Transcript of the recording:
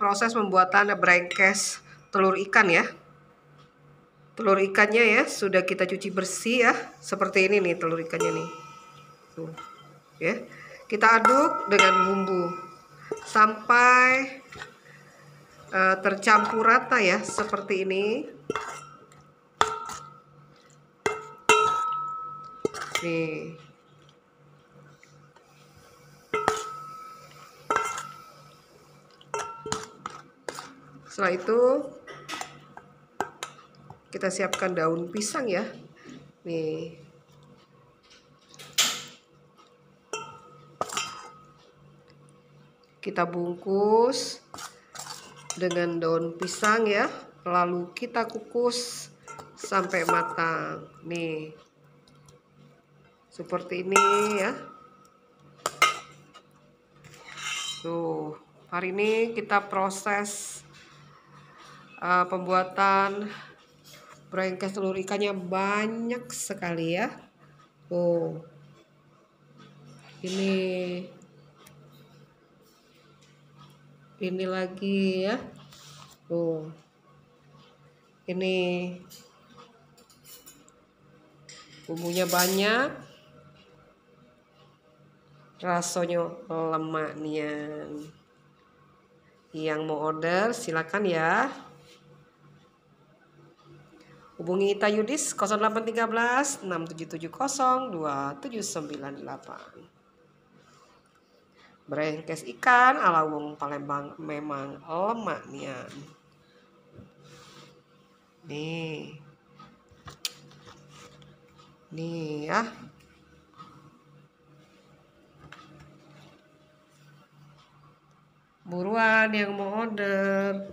proses pembuatan brengkes telur ikan ya. Telur ikannya ya sudah kita cuci bersih ya. Seperti ini nih telur ikannya nih. Tuh. Ya. Kita aduk dengan bumbu sampai tercampur rata ya, seperti ini. Nih. Setelah itu kita siapkan daun pisang ya. Nih. Kita bungkus dengan daun pisang ya. Lalu kita kukus sampai matang. Nih. Seperti ini ya. Tuh, hari ini kita proses pembuatan brengkes telur ikannya banyak sekali ya. Tuh. Ini lagi ya. Tuh. Ini bumbunya banyak. Rasanya lemak nian. Yang mau order silakan ya. Hubungi Ita Yudis 0813 6770 2798. Brengkes ikan ala wong Palembang memang lemak nian. Nih ya. Buruan yang mau order.